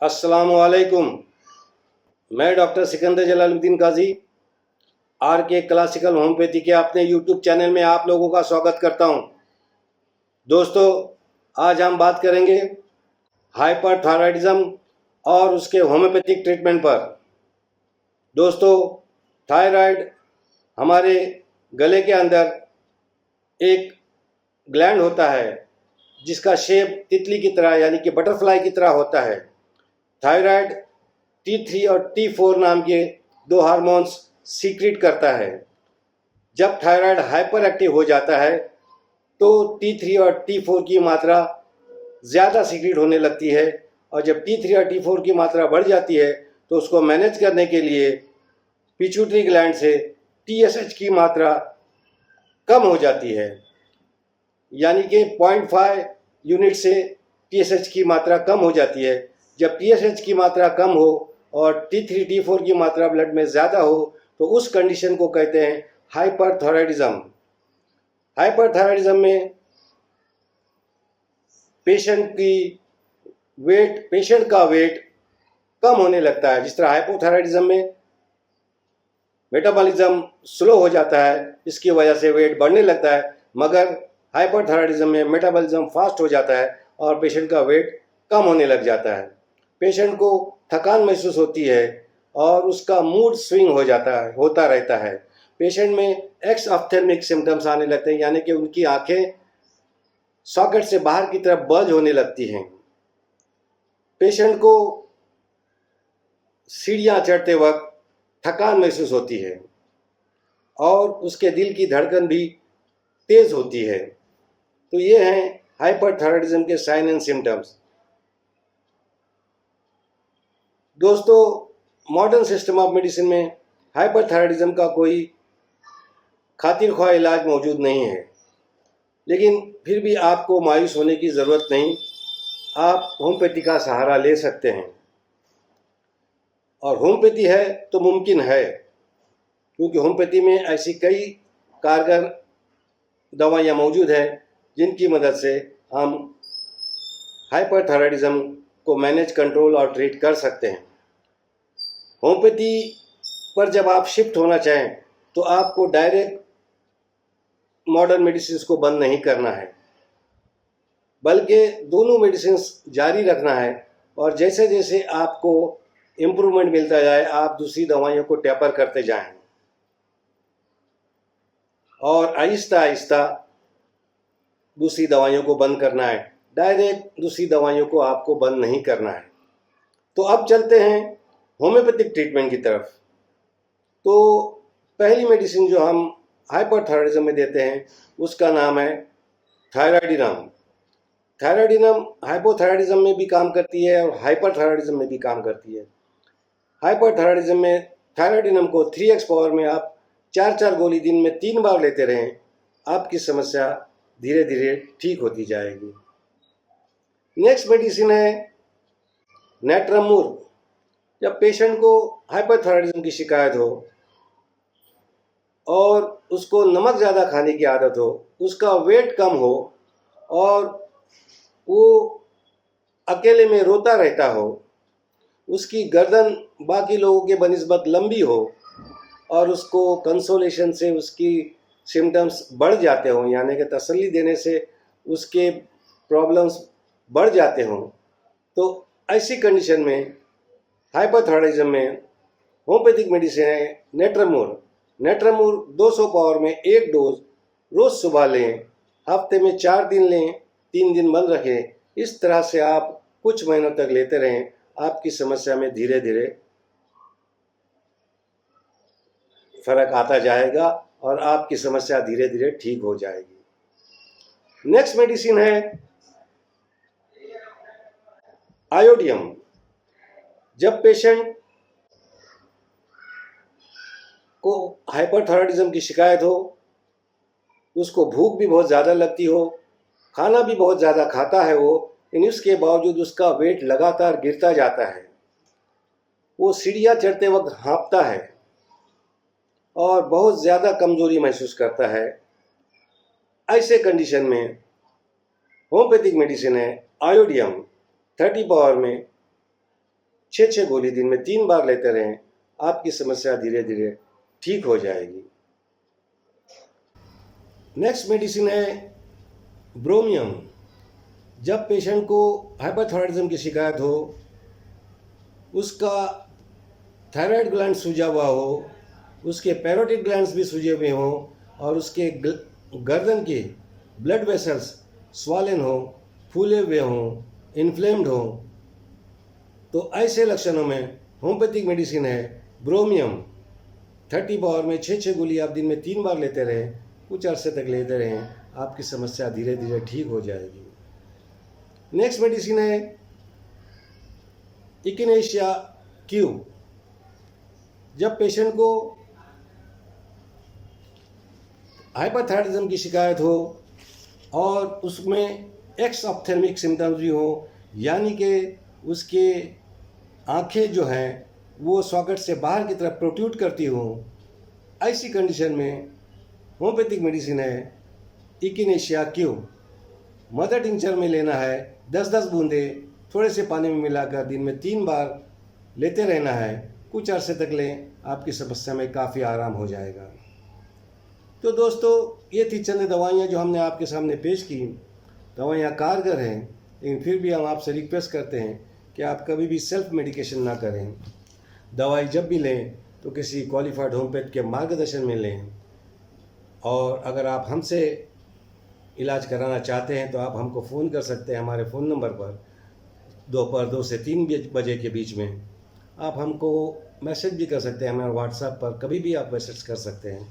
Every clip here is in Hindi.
अस्सलामुअलैकुम। मैं doctor Sikandar Jalaluddin Kazi R K classical homeopathy के अपने यूट्यूब चैनल में आप लोगों का स्वागत करता हूं। दोस्तों, आज हम बात करेंगे हाइपरथायराइडिज्म और उसके होम्योपैथिक ट्रीटमेंट पर। दोस्तों, थायराइड हमारे गले के अंदर एक ग्लैंड होता है जिसका शेप तितली की तरह यानी कि बटरफ्लाई की तरह होता है। थायराइड T3 और T4 नाम के दो हार्मोन्स सीक्रेट करता है। जब थायराइड हाइपर एक्टिव हो जाता है तो T3 और T4 की मात्रा ज़्यादा सीक्रेट होने लगती है, और जब T3 और T4 की मात्रा बढ़ जाती है तो उसको मैनेज करने के लिए पिट्यूटरी ग्लैंड से TSH की मात्रा कम हो जाती है, यानी कि 0.5 यूनिट से TSH की मात्रा कम हो जाती है। जब TSH की मात्रा कम हो और T3 T4 की मात्रा ब्लड में ज़्यादा हो तो उस कंडीशन को कहते हैं हाइपरथायराइडिज्म। हाइपरथायराइडिज्म में पेशेंट का वेट कम होने लगता है। जिस तरह हाइपोथायराइडिज्म में मेटाबॉलिज्म स्लो हो जाता है, इसकी वजह से वेट बढ़ने लगता है, मगर हाइपरथायराइडिज्म में मेटाबॉलिज्म फास्ट हो जाता है और पेशेंट का वेट कम होने लग जाता है। पेशेंट को थकान महसूस होती है और उसका मूड स्विंग होता रहता है। पेशेंट में एक्स ऑप्थेल्मिक सिम्टम्स आने लगते हैं, यानी कि उनकी आंखें सॉकेट से बाहर की तरफ बल्ज होने लगती हैं। पेशेंट को सीढ़ियाँ चढ़ते वक्त थकान महसूस होती है और उसके दिल की धड़कन भी तेज होती है। तो ये हैं हाइपरथायराइडिज्म के साइन एंड सिम्टम्स। दोस्तों, मॉडर्न सिस्टम ऑफ मेडिसिन में हाइपरथायराइडिज्म का कोई खातिर ख्वाह इलाज मौजूद नहीं है, लेकिन फिर भी आपको मायूस होने की ज़रूरत नहीं। आप होम्योपैथी का सहारा ले सकते हैं, और होम्योपैथी है तो मुमकिन है, क्योंकि होम्योपैथी में ऐसी कई कारगर दवाइयाँ मौजूद हैं जिनकी मदद से हम हाइपरथायराइडिज्म को मैनेज, कंट्रोल और ट्रीट कर सकते हैं। होम्योपैथी पर जब आप शिफ्ट होना चाहें तो आपको डायरेक्ट मॉडर्न मेडिसिन को बंद नहीं करना है, बल्कि दोनों मेडिसिन जारी रखना है, और जैसे जैसे आपको इम्प्रूवमेंट मिलता जाए आप दूसरी दवाइयों को टेपर करते जाएं, और आहिस्ता आहिस्ता दूसरी दवाइयों को बंद करना है। डायरेक्ट दूसरी दवाइयों को आपको बंद नहीं करना है। तो अब चलते हैं होम्योपैथिक ट्रीटमेंट की तरफ। तो पहली मेडिसिन जो हम हाइपरथायराइडिज्म में देते हैं उसका नाम है थायराइडिनम। थायराइडिनम हाइपोथायराइडिज्म में भी काम करती है और हाइपरथायराइडिज्म में भी काम करती है। हाइपरथायराइडिज्म में थायराइडिनम को 3x पावर में आप 4-4 गोली दिन में 3 बार लेते रहें, आपकी समस्या धीरे धीरे ठीक होती जाएगी। नेक्स्ट मेडिसिन है नेट्रमूर। जब पेशेंट को हाइपरथायराइडिज्म की शिकायत हो और उसको नमक ज़्यादा खाने की आदत हो, उसका वेट कम हो और वो अकेले में रोता रहता हो, उसकी गर्दन बाकी लोगों के बनिस्बत लंबी हो और उसको कंसोलेशन से उसकी सिम्टम्स बढ़ जाते हों, यानी कि तसल्ली देने से उसके प्रॉब्लम्स बढ़ जाते हों, तो ऐसी कंडीशन में हाइपरथायराइडिज्म में होम्योपैथिक मेडिसिन है नेट्रमूर। नेट्रमूर 200 पावर में 1 डोज रोज़ सुबह लें, हफ्ते में 4 दिन लें, 3 दिन बंद रखें। इस तरह से आप कुछ महीनों तक लेते रहें, आपकी समस्या में धीरे धीरे फर्क आता जाएगा और आपकी समस्या धीरे धीरे ठीक हो जाएगी। नेक्स्ट मेडिसिन है आयोडियम। जब पेशेंट को हाइपरथायराइडिज्म की शिकायत हो, उसको भूख भी बहुत ज़्यादा लगती हो, खाना भी बहुत ज़्यादा खाता है वो, लेकिन इसके बावजूद उसका वेट लगातार गिरता जाता है, वो सीढ़ियाँ चढ़ते वक्त हाँफता है और बहुत ज़्यादा कमज़ोरी महसूस करता है, ऐसे कंडीशन में होम्योपैथिक मेडिसिन है आयोडियम 30 पावर में 6 गोली दिन में 3 बार लेते रहें, आपकी समस्या धीरे धीरे ठीक हो जाएगी। नेक्स्ट मेडिसिन है ब्रोमियम। जब पेशेंट को हाइपरथायराइडिज्म की शिकायत हो, उसका थायराइड ग्लैंड सूजा हुआ हो, उसके पैरोटिड ग्लैंड्स भी सूजे हुए हों और उसके गर्दन के ब्लड वेसल्स स्वालन हो, फूले हुए हों, इन्फ्लेम्ड हों, तो ऐसे लक्षणों में होम्योपैथिक मेडिसिन है ब्रोमियम। 30 पावर में 6 गोली आप दिन में 3 बार लेते रहें, कुछ अरसे तक लेते रहें, आपकी समस्या धीरे धीरे ठीक हो जाएगी। नेक्स्ट मेडिसिन है इकिनेशिया क्यू। जब पेशेंट को हाइपरथायराइडिज्म की शिकायत हो और उसमें एक्स ऑप्थेल्मिक सिम्टम्स भी हो, यानी कि उसके आँखें जो हैं वो सॉकेट से बाहर की तरफ प्रोट्रूड करती हों, ऐसी कंडीशन में होम्योपैथिक मेडिसिन है इकिनेशिया क्यू। मदर टिंचर में लेना है 10-10 बूंदे, थोड़े से पानी में मिलाकर दिन में 3 बार लेते रहना है, कुछ अरसे तक लें, आपकी समस्या में काफ़ी आराम हो जाएगा। तो दोस्तों, ये थी चंद दवाइयाँ जो हमने आपके सामने पेश की। दवाइयाँ कारगर हैं, लेकिन फिर भी हम आपसे रिक्वेस्ट करते हैं कि आप कभी भी सेल्फ मेडिकेशन ना करें। दवाई जब भी लें तो किसी क्वालिफाइड होम्योपैथ के मार्गदर्शन में लें। और अगर आप हमसे इलाज कराना चाहते हैं तो आप हमको फ़ोन कर सकते हैं हमारे फ़ोन नंबर पर। दोपहर 2 से 3 बजे के बीच में आप हमको मैसेज भी कर सकते हैं, हमारे व्हाट्सएप पर कभी भी आप मैसेज कर सकते हैं,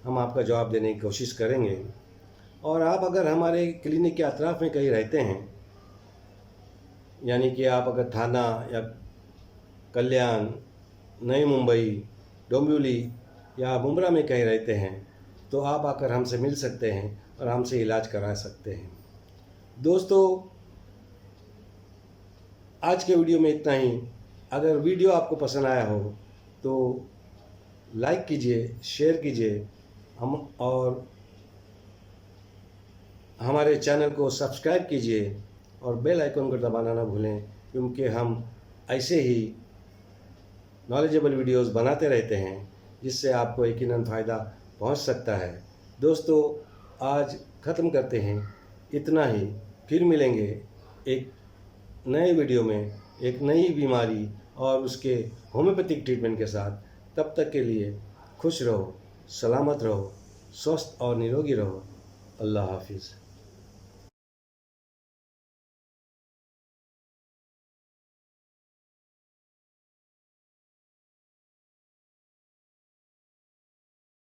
हम आपका जवाब देने की कोशिश करेंगे। और आप अगर हमारे क्लिनिक के अतराफ़ में कहीं रहते हैं, यानी कि आप अगर थाना या कल्याण, नई मुंबई, डोंबिवली या मुंब्रा में कहीं रहते हैं, तो आप आकर हमसे मिल सकते हैं और हमसे इलाज करा सकते हैं। दोस्तों, आज के वीडियो में इतना ही। अगर वीडियो आपको पसंद आया हो तो लाइक कीजिए, शेयर कीजिए, और हमारे चैनल को सब्सक्राइब कीजिए और बेल आइकन को दबाना ना भूलें, क्योंकि हम ऐसे ही नॉलेजेबल वीडियोस बनाते रहते हैं जिससे आपको यकीनन फ़ायदा पहुंच सकता है। दोस्तों, आज ख़त्म करते हैं, इतना ही। फिर मिलेंगे एक नए वीडियो में एक नई बीमारी और उसके होम्योपैथिक ट्रीटमेंट के साथ। तब तक के लिए खुश रहो, सलामत रहो, स्वस्थ और निरोगी रहो। अल्लाह हाफिज़।